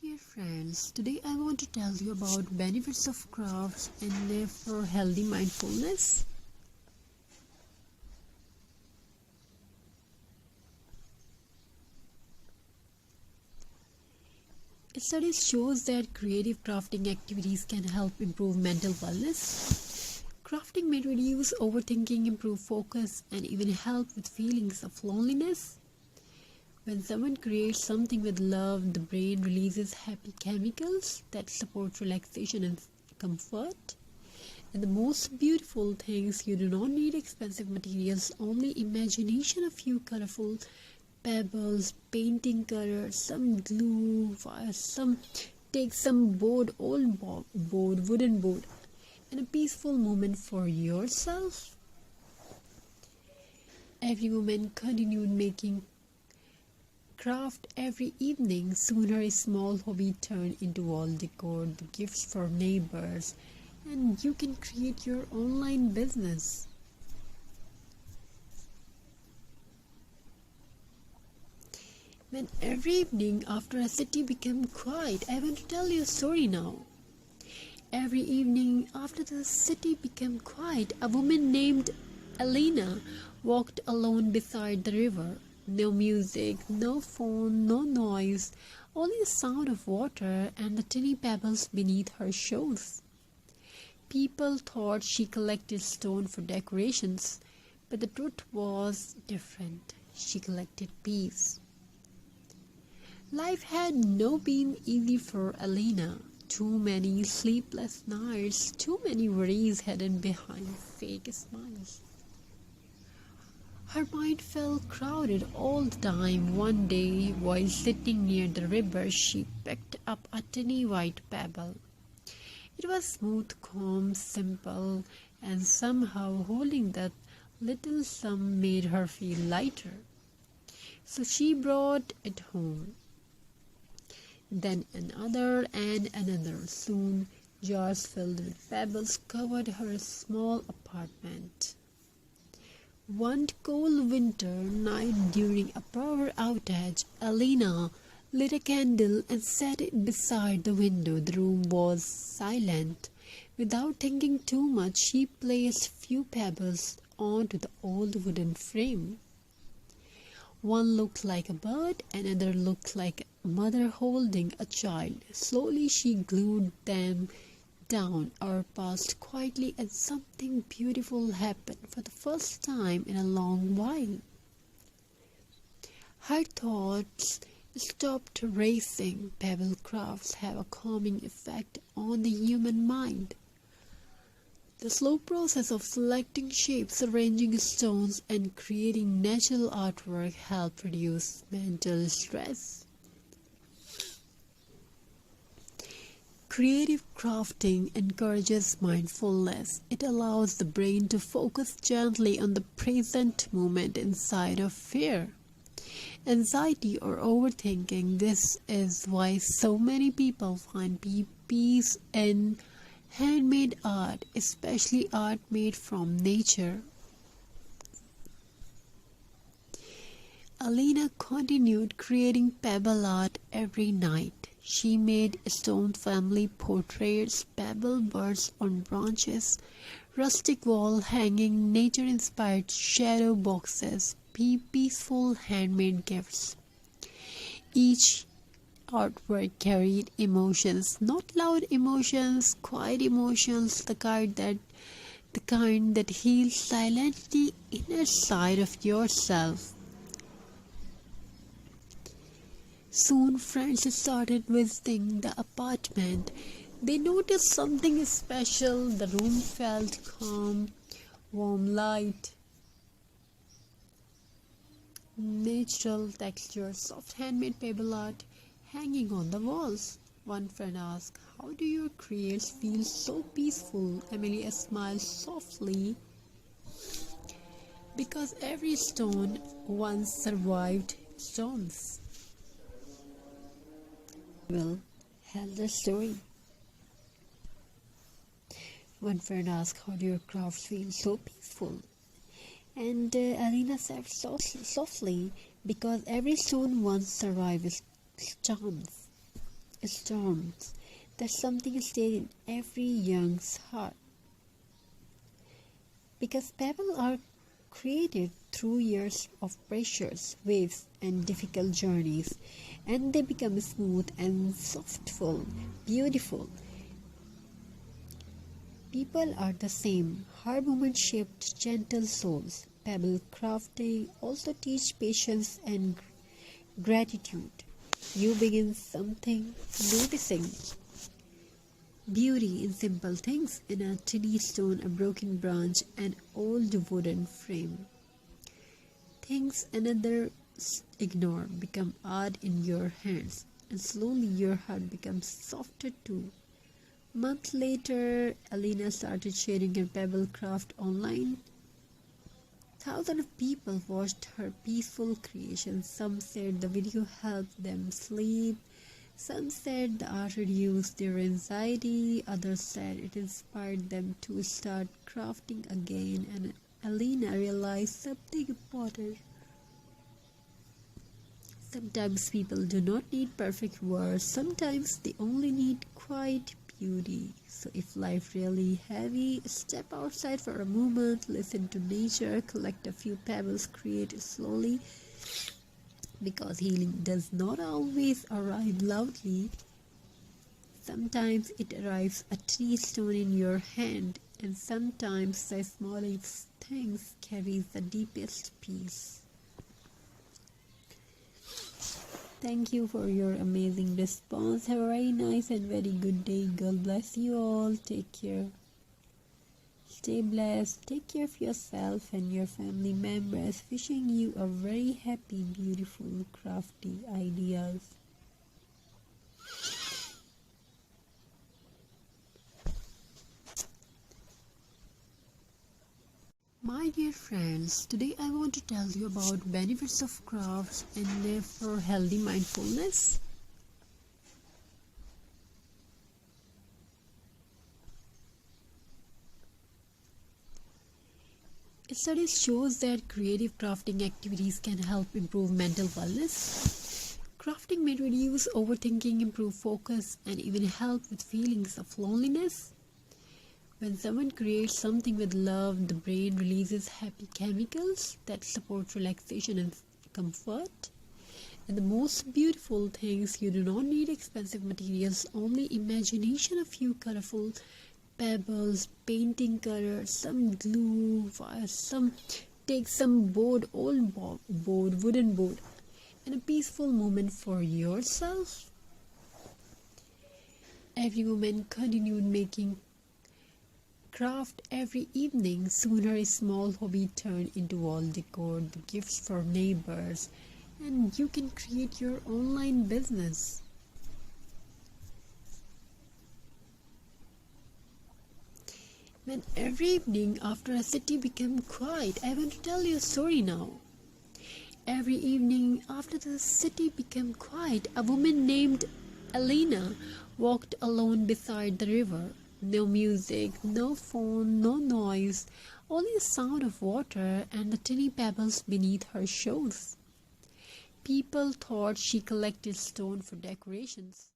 dear friends, today I want to tell you about benefits of crafts and live for healthy mindfulness. Studies shows that creative crafting activities can help improve mental wellness. Crafting may reduce overthinking, improve focus, and even help with feelings of loneliness. When someone creates something with love, the brain releases happy chemicals that support relaxation and comfort. And the most beautiful things, you do not need expensive materials, only imagination, a few colorful pebbles, painting colors, some glue, take some board, wooden board, and a peaceful moment for yourself. Every woman continued making craft every evening. Soon her small hobby turned into wall decor, the gifts for neighbors, and you can create your online business. When every evening after a city became quiet, I want to tell you a story now. Every evening after the city became quiet, a woman named Elena walked alone beside the river. No music, no phone, no noise, only the sound of water and the tiny pebbles beneath her shoes. People thought she collected stone for decorations, but the truth was different. She collected peace. Life had not been easy for Elena. Too many sleepless nights, too many worries hidden behind fake smiles. Her mind felt crowded all the time. One day, while sitting near the river, she picked up a tiny white pebble. It was smooth, calm, simple, and somehow holding that little sum made her feel lighter. So she brought it home. Then another and another. Soon, jars filled with pebbles covered her small apartment. One cold winter night during a power outage, Elena lit a candle and set it beside the window. The room was silent. Without thinking too much, she placed few pebbles onto the old wooden frame. One looked like a bird, another looked like a mother holding a child. Slowly she glued them down or passed quietly, and something beautiful happened for the first time in a long while. Her thoughts stopped racing. Pebble crafts have a calming effect on the human mind. The slow process of selecting shapes, arranging stones, and creating natural artwork help reduce mental stress. Creative crafting encourages mindfulness. It allows the brain to focus gently on the present moment instead of fear, anxiety, or overthinking. This is why so many people find peace in handmade art, especially art made from nature. Alina continued creating pebble art every night. She made stone family portraits, pebble birds on branches, rustic wall hanging, nature-inspired shadow boxes, peaceful handmade gifts. Each artwork carried emotions, not loud emotions, quiet emotions, the kind that heals silently inner side of yourself. Soon friends started visiting the apartment. They noticed something special. The room felt calm, warm light, natural texture, soft handmade pebble art hanging on the walls. One friend asked, "How do your creations feel so peaceful?" Amelia smiled softly. "Because every stone once survived storms." Will tell the story. One friend asked, "How do your crafts feel so peaceful?" And Alina said softly, "Because every stone once survived storms." storms. That something stayed in every young's heart. Because pebbles are created through years of pressures, waves, and difficult journeys, and they become smooth and softful, beautiful. People are the same, hard moment shaped gentle souls. Pebble crafting also teach patience and gratitude. You begin something, noticing beauty in simple things, in a tiny stone, a broken branch, an old wooden frame. Things others ignore become art in your hands, and slowly your heart becomes softer too. Months later, Alina started sharing her pebble craft online. Thousands of people watched her peaceful creation. Some said the video helped them sleep. Some said the art reduced their anxiety. Others said it inspired them to start crafting again. And Alina realized something important. Sometimes people do not need perfect words. Sometimes they only need quiet beauty. So if life really heavy, step outside for a moment, listen to nature, collect a few pebbles, create it slowly. Because healing does not always arrive loudly. Sometimes it arrives a tiny stone in your hand, and sometimes the smallest things carries the deepest peace. Thank you for your amazing response. Have a very nice and very good day. God bless you all. Take care. Stay blessed. Take care of yourself and your family members. Wishing you a very happy, beautiful, crafty ideas. My dear friends, today I want to tell you about benefits of crafts and therefore healthy mindfulness. A study shows that creative crafting activities can help improve mental wellness. Crafting may reduce overthinking, improve focus, and even help with feelings of loneliness. When someone creates something with love, the brain releases happy chemicals that support relaxation and comfort. And the most beautiful things, you do not need expensive materials, only imagination, a few colorful pebbles, painting color, some glue, take some old board, wooden board, and a peaceful moment for yourself. Every woman continued making craft every evening. Soon her small hobby turned into wall decor, the gifts for neighbors, and you can create your online business. When every evening after a city became quiet, I want to tell you a story now. Every evening after the city became quiet, a woman named Elena walked alone beside the river. No music, no phone, no noise, only the sound of water and the tiny pebbles beneath her shores. People thought she collected stone for decorations.